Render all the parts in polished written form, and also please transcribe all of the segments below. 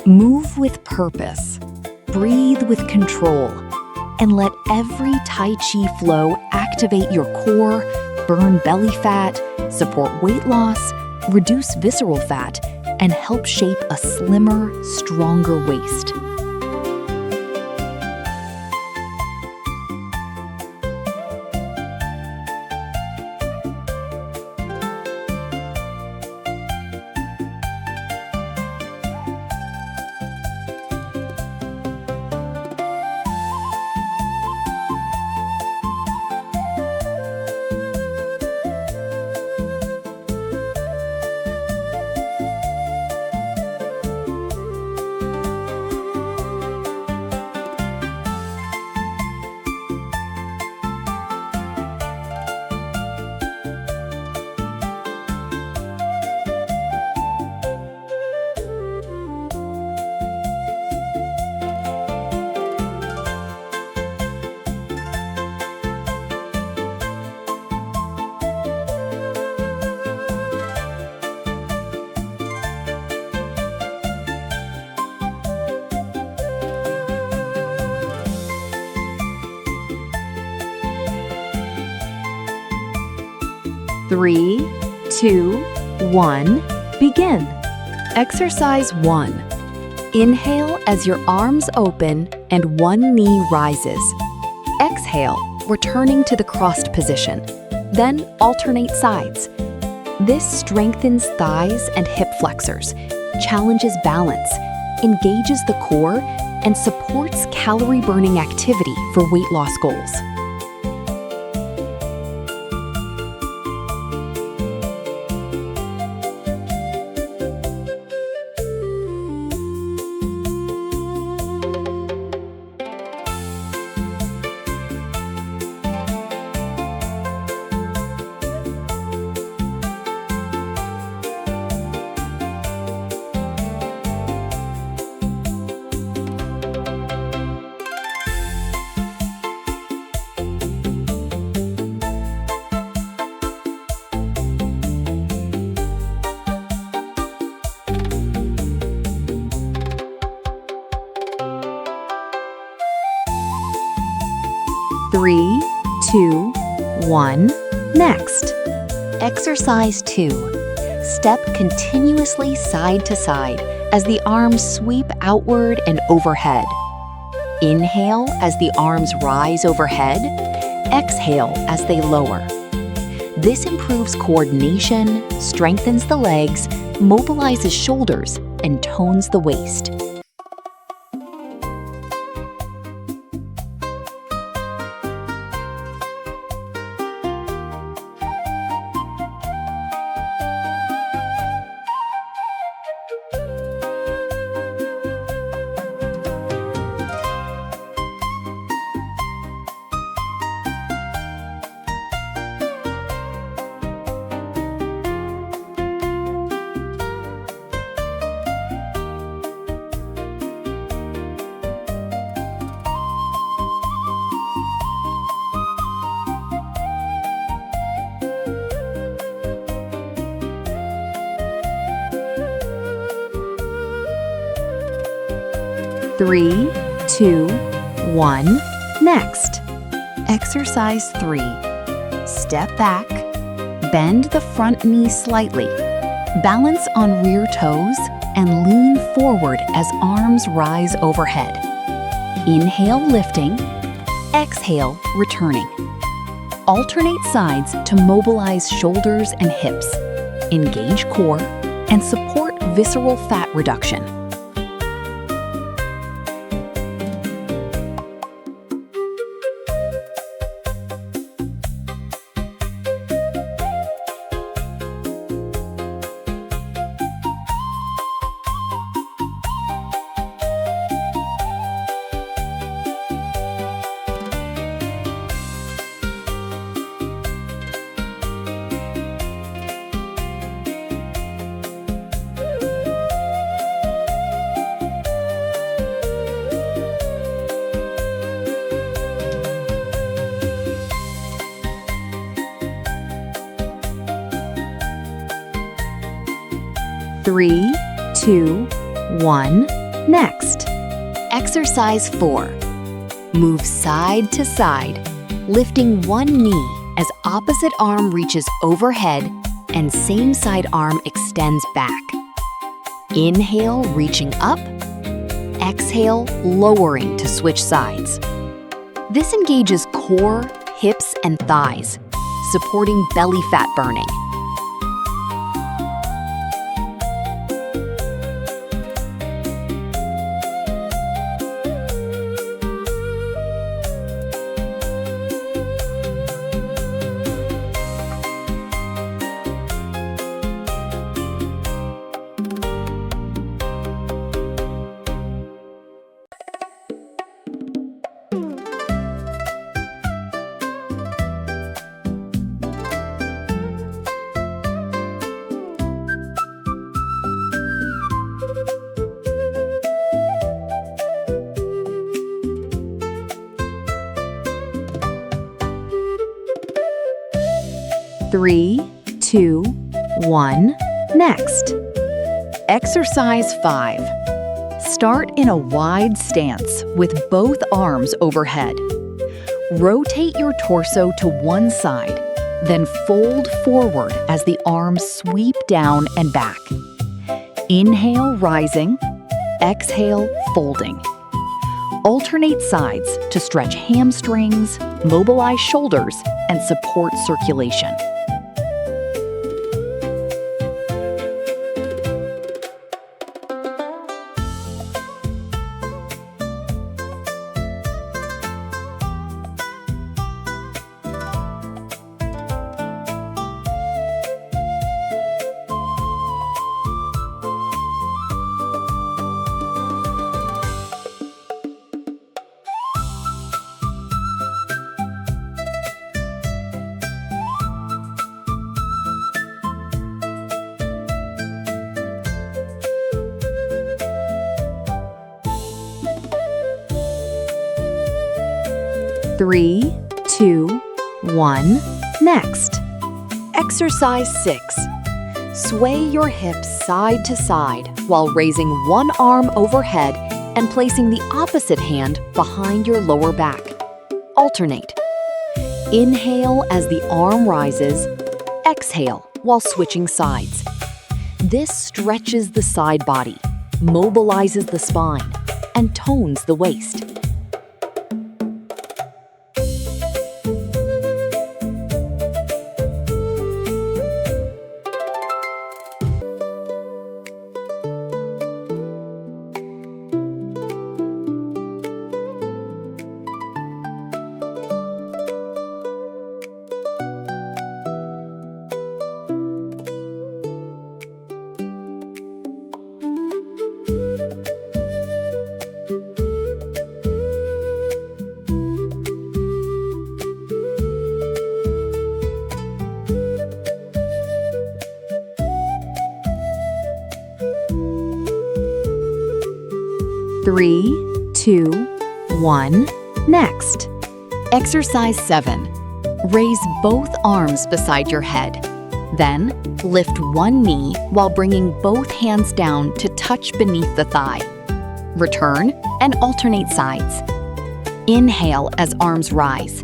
Move with purpose, breathe with control, and let every Tai Chi flow activate your core, burn belly fat, support weight loss, reduce visceral fat, and help shape a slimmer, stronger waist. Three, two, one, begin. Exercise 1. Inhale as your arms open and one knee rises. Exhale, returning to the crossed position. Then alternate sides. This strengthens thighs and hip flexors, challenges balance, engages the core, and supports calorie-burning activity for weight loss goals. Three, two, one, next. Exercise 2. Step continuously side to side as the arms sweep outward and overhead. Inhale as the arms rise overhead. Exhale as they lower. This improves coordination, strengthens the legs, mobilizes shoulders, and tones the waist. Three, two, one, next. Exercise 3. Step back, bend the front knee slightly, balance on rear toes, and lean forward as arms rise overhead. Inhale, lifting. Exhale, returning. Alternate sides to mobilize shoulders and hips, engage core, and support visceral fat reduction. Three, two, one, Next. Exercise 4. Move side to side, lifting one knee as opposite arm reaches overhead and same side arm extends back. Inhale, reaching up. Exhale, lowering to switch sides. This engages core, hips, and thighs, supporting belly fat burning. Three, two, one. Next. Exercise 5. Start in a wide stance with both arms overhead. Rotate your torso to one side, then fold forward as the arms sweep down and back. Inhale, rising. Exhale, folding. Alternate sides to stretch hamstrings, mobilize shoulders, and support circulation. Three, two, one. Next. Exercise 6. Sway your hips side to side while raising one arm overhead and placing the opposite hand behind your lower back. Alternate. Inhale as the arm rises. Exhale while switching sides. This stretches the side body, mobilizes the spine, and tones the waist. Three, two, one. Next. Exercise 7. Raise both arms beside your head. Then, lift one knee while bringing both hands down to touch beneath the thigh. Return and alternate sides. Inhale as arms rise.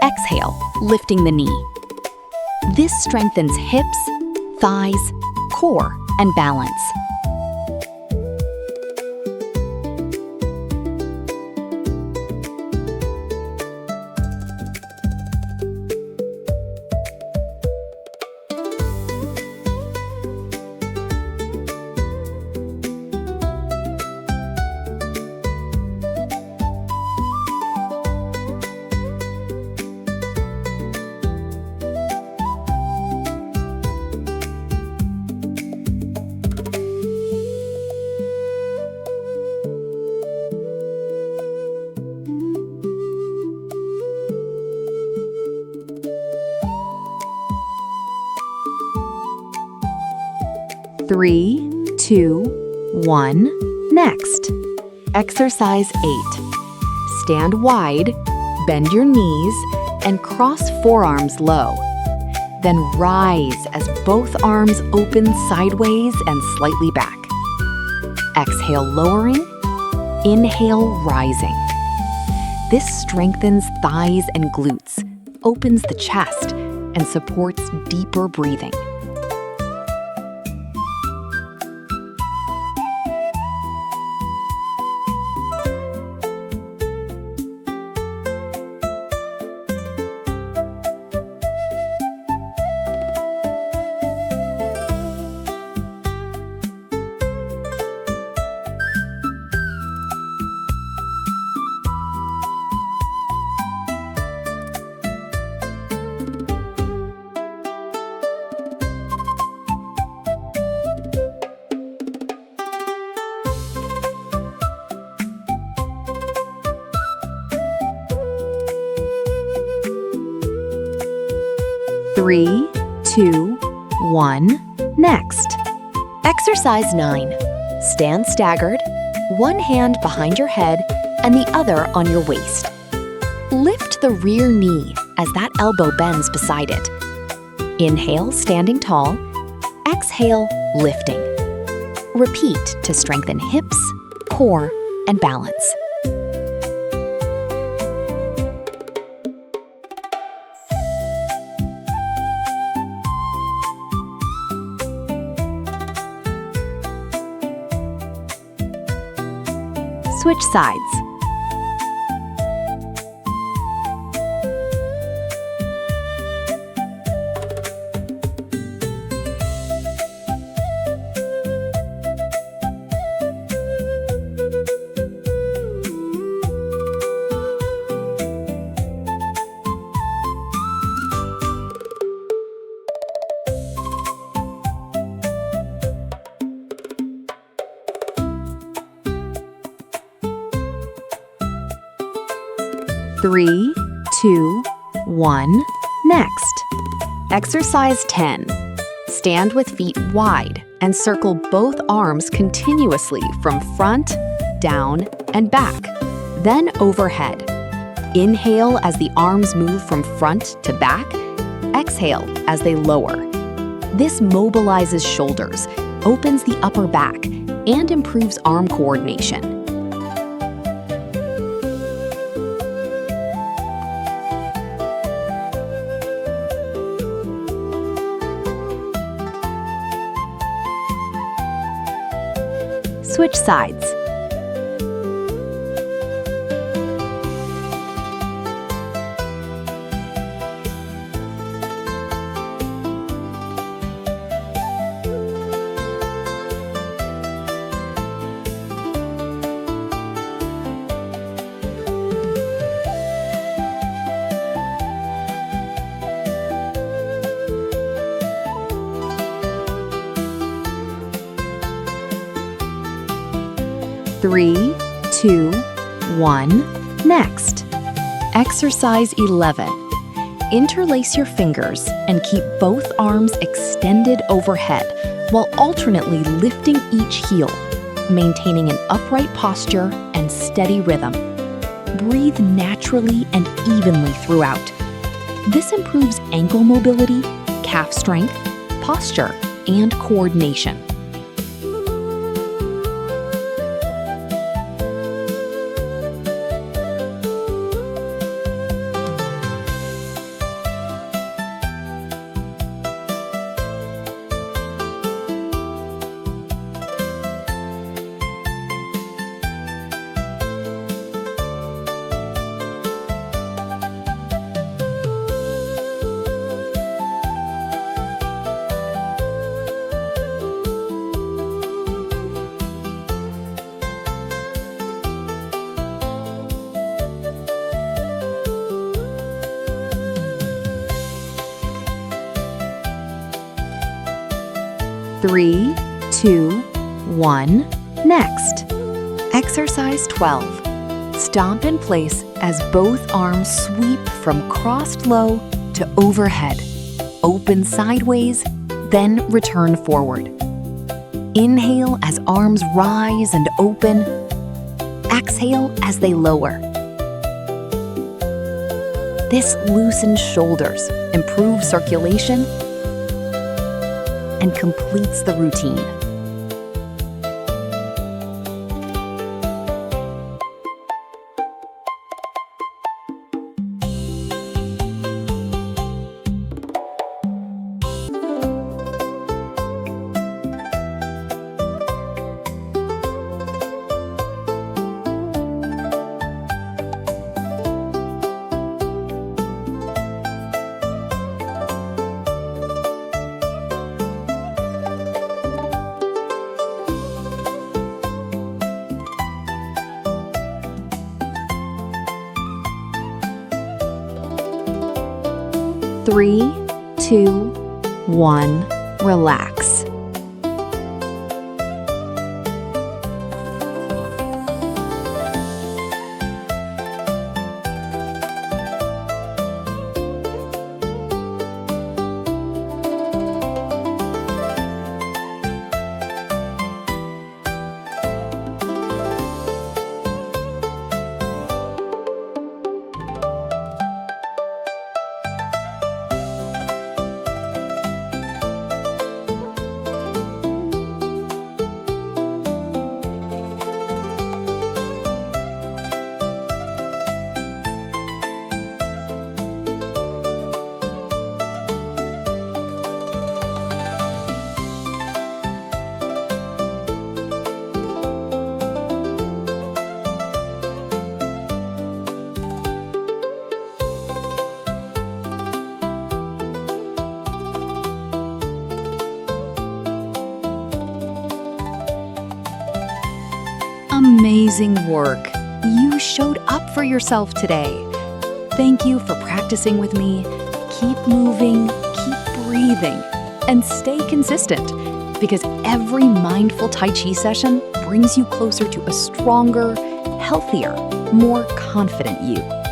Exhale, lifting the knee. This strengthens hips, thighs, core, and balance. Three, two, one. Next. Exercise 8. Stand wide, bend your knees, and cross forearms low. Then rise as both arms open sideways and slightly back. Exhale, lowering Inhale, rising. This strengthens thighs and glutes, opens the chest, and supports deeper breathing. Three, two, one. Next. Exercise 9. Stand staggered, one hand behind your head and the other on your waist. Lift the rear knee as that elbow bends beside it. Inhale, standing tall. Exhale, lifting. Repeat to strengthen hips, core, and balance. Switch sides. Three, two, one. Next. Exercise 10. Stand with feet wide and circle both arms continuously from front, down, and back, then overhead. Inhale as the arms move from front to back. Exhale as they lower. This mobilizes shoulders, opens the upper back, and improves arm coordination. Switch sides. Three, two, one. Next. Exercise 11. Interlace your fingers and keep both arms extended overhead while alternately lifting each heel, maintaining an upright posture and steady rhythm. Breathe naturally and evenly throughout. This improves ankle mobility, calf strength, posture, and coordination. Three, two, one. Next. Exercise 12. Stomp in place as both arms sweep from crossed low to overhead. Open sideways, then return forward. Inhale as arms rise and open. Exhale as they lower. This loosens shoulders, improves circulation, and completes the routine. 3, 2, 1, relax. Amazing work! You showed up for yourself today. Thank you for practicing with me. Keep moving, keep breathing, and stay consistent because every mindful Tai Chi session brings you closer to a stronger, healthier, more confident you.